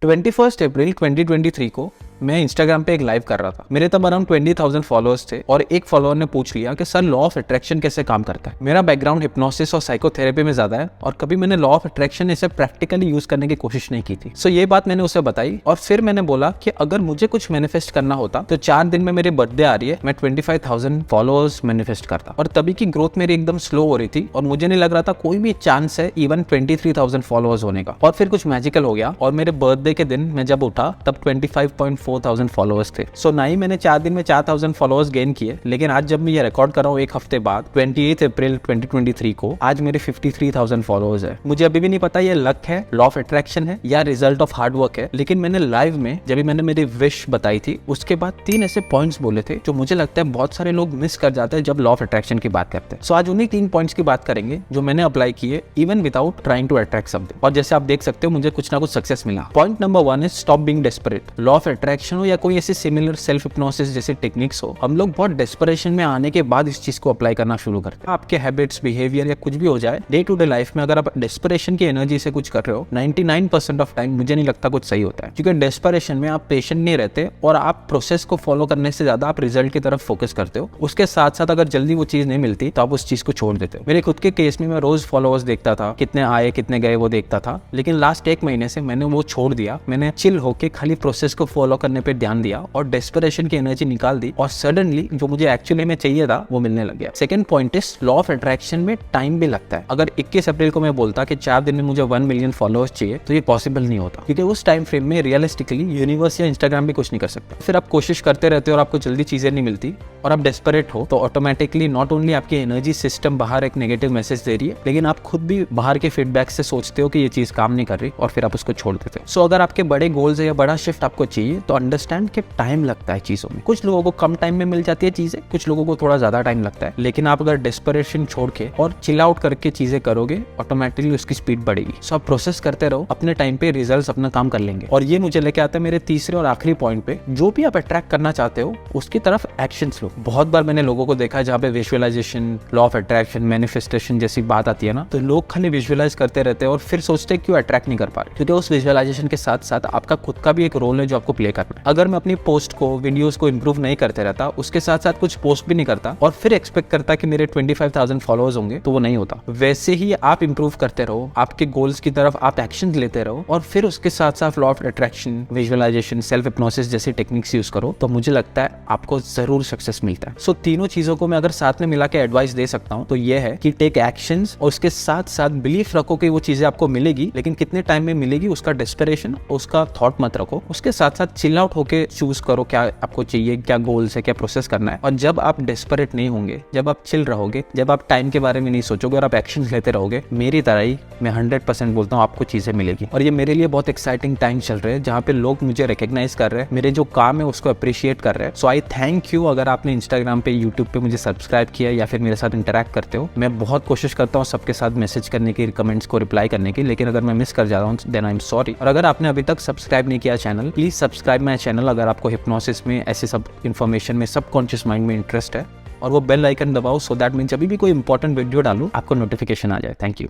21 अप्रैल 2023 को मैं इंस्टाग्राम पे एक लाइव कर रहा था। मेरे तब अराउंड 20,000 फॉलोअर्स थे और एक फॉलोअर ने पूछ लिया कि सर लॉ ऑफ अट्रैक्शन कैसे काम करता है। मेरा बैकग्राउंड हिप्नोसिस और साइकोथेरेपी में ज्यादा है और कभी मैंने लॉ ऑफ अट्रैक्शन इसे प्रैक्टिकली यूज करने की कोशिश नहीं की थी। सो ये बात मैंने उसे बताई और फिर मैंने बोला कि अगर मुझे कुछ मैनिफेस्ट करना होता तो 4 दिन में मेरी बर्थडे आ रही है, मैं 25,000 फॉलोअर्स मैनिफेस्ट करता। और तभी की ग्रोथ मेरी एकदम स्लो हो रही थी और मुझे नहीं लग रहा था कोई भी चांस है इवन 23,000 फॉलोअर्स होने का। और फिर कुछ मैजिकल हो गया और मेरे बर्थडे के दिन मैं जब उठा तब 25,400 फॉलोअर्स थे। सो ना ही मैंने 4 दिन में 4,000 फॉलोअर्स गेन किए, लेकिन आज जब मैं ये रिकॉर्ड कर रहा हूँ एक हफ्ते बाद 28 अप्रैल 2023 को, आज मेरे 53,000 फॉलोअर्स है। मुझे अभी भी नहीं पता ये लक है, लॉ ऑफ अट्रैक्शन है या रिजल्ट ऑफ हार्ड वर्क है, लेकिन मैंने लाइव में जब मैंने मेरी विश बताई थी उसके बाद 3 ऐसे पॉइंट्स बोले थे जो मुझे लगता है बहुत सारे लोग मिस कर जाते हैं जब लॉ ऑफ अट्रैक्शन की बात करते हैं। सो आज उन्हीं 3 पॉइंट्स की बात करेंगे जो मैंने अप्लाई किए even without trying to attract something, और जैसे आप देख सकते हो मुझे कुछ ना कुछ सक्सेस मिला। Point number 1 is stop being desperate. Law of attraction हो या कोई ऐसे सिमिलर सेल्फ हिप्नोसिस जैसे टेक्निक्स हो, हम लोग बहुत डेस्परेशन में आने के बाद इस चीज को अप्लाई करना शुरू करते हैं। आपके हैबिट्स, बिहेवियर या कुछ भी हो जाए डे टू डे लाइफ में, अगर आप डेस्परेशन की एनर्जी से कुछ कर रहे हो 99% ऑफ टाइम मुझे नहीं लगता कुछ सही होता है, क्योंकि डेस्परेशन में आप पेशेंट नहीं रहते और आप प्रोसेस को फॉलो करने से ज्यादा आप रिजल्ट की तरफ फोकस करते हो। उसके साथ साथ अगर जल्दी वो चीज नहीं मिलती तो आप उस चीज को छोड़ देते हो। मेरे खुद के केस में मैं रोज फॉलोअर्स देखता था, कितने आए कितने गए वो देखता था, लेकिन लास्ट 1 महीने से मैंने वो छोड़ दिया। मैंने चिल होके खाली प्रोसेस को फॉलो करने पे ध्यान दिया और डेस्परेशन की एनर्जी निकाल दी और सडनली जो मुझे एक्चुअली में चाहिए था वो मिलने लग गया। Second point is law of attraction में टाइम भी लगता है। अगर 21 अप्रैल को मैं बोलता कि 4 दिन में मुझे 1 मिलियन फॉलोअर्स चाहिए तो ये पॉसिबल नहीं होता, क्योंकि उस टाइम फ्रेम में रियलिस्टिकली यूनिवर्स या इंस्टाग्राम भी कुछ नहीं कर सकता। फिर आप कोशिश करते रहते हो और आपको जल्दी चीजें नहीं मिलती और आप डेस्परेट हो तो ऑटोमेटिकली नॉट ओनली आपकी एनर्जी सिस्टम बाहर एक नेगेटिव मैसेज दे रही है, लेकिन आप खुद भी बाहर के फीडबैक से सोचते हो कि ये चीज काम नहीं कर रही और फिर आप उसको छोड़ देते हो। सो अगर आपके बड़े गोल्स है या बड़ा शिफ्ट आपको चाहिए तो अंडरस्टैंड कि टाइम लगता है चीजों में। कुछ लोगों को कम टाइम में मिल जाती है चीजें, कुछ लोगों को थोड़ा ज्यादा टाइम लगता है, लेकिन आप अगर डेस्परेशन छोड़ के और चिल आउट करके चीजें करोगे ऑटोमेटिकली उसकी स्पीड बढ़ेगी। सो आप प्रोसेस करते रहो, अपने टाइम पे रिजल्ट्स अपना काम कर लेंगे। और ये मुझे लेके आता है मेरे तीसरे और आखिरी पॉइंट पे, जो भी आप अट्रैक्ट करना चाहते हो उसकी तरफ एक्शंस लो। बहुत बार मैंने लोगों को देखा है जहाँ पे visualisation, law of attraction, manifestation जैसी बात आती है ना, तो लोग खाली विजुअलाइज करते रहते हैं और फिर सोचते हैं क्यों अट्रैक्ट नहीं कर पा रहे, क्योंकि उस विजुअलाइजेशन के साथ साथ आपका खुद का भी एक रोल है जो आपको प्ले करना है। अगर मैं अपनी पोस्ट को, वीडियोस को इंप्रूव नहीं करते रहता, उसके साथ साथ कुछ पोस्ट भी नहीं करता और फिर एक्सपेक्ट करता कि मेरे 25,000 फॉलोअर्स होंगे, तो वो नहीं होता। वैसे ही आप इंप्रूव करते रहो, आपके गोल्स की तरफ आप एक्शन लेते रहो और फिर उसके साथ साथ law of attraction, visualisation, self hypnosis जैसी टेक्निक्स यूज करो, तो मुझे लगता है आपको जरूर सक्सेस मिलता है। सो तीनों चीजों को मैं अगर साथ में मिला के एडवाइस दे सकता हूँ तो ये है कि टेक एक्शंस और उसके साथ साथ बिलीफ रखो कि वो चीजें आपको मिलेगी, लेकिन कितने टाइम में मिलेगी उसका डेस्परेशन, उसका थॉट मत रखो। उसके साथ साथ चिल आउट होके चूज करो क्या आपको चाहिए, क्या गोल्स है, क्या प्रोसेस करना है। और जब आप डेस्परेट नहीं होंगे, जब आप चिल रहोगे, जब आप टाइम के बारे में नहीं सोचोगे और आप एक्शन लेते रहोगे, मेरी तरह ही मैं 100% बोलता हूँ आपको चीजें मिलेगी। और ये मेरे लिए बहुत एक्साइटिंग टाइम चल रहे हैं जहाँ पे लोग मुझे रिकॉग्नाइज कर रहे हैं, मेरे जो काम है उसको अप्रिशिएट कर रहे हैं। सो आई थैंक यू अगर आपने इंस्टाग्राम पे, यूट्यूब पे मुझे सब्सक्राइब किया या फिर मेरे साथ इंटरेक्ट करते हो। मैं बहुत कोशिश करता हूँ सबके साथ मैसेज करने की, कमेंट्स को रिप्लाई करने की, लेकिन अगर मैं मिस कर जा रहा हूँ देन आई एम सॉरी। और अगर आपने अभी तक सब्सक्राइब नहीं किया channel, please subscribe my channel अगर आपको हिप्नोसिस में, ऐसे सब इन्फॉर्मेशन में, सबकॉन्शियस माइंड में इंटरेस्ट है, और वो बेल आइकन दबाओ सो दैट मीन्स अभी भी कोई इंपॉर्टेंट वीडियो डालूं आपको नोटिफिकेशन आ जाए। Thank you.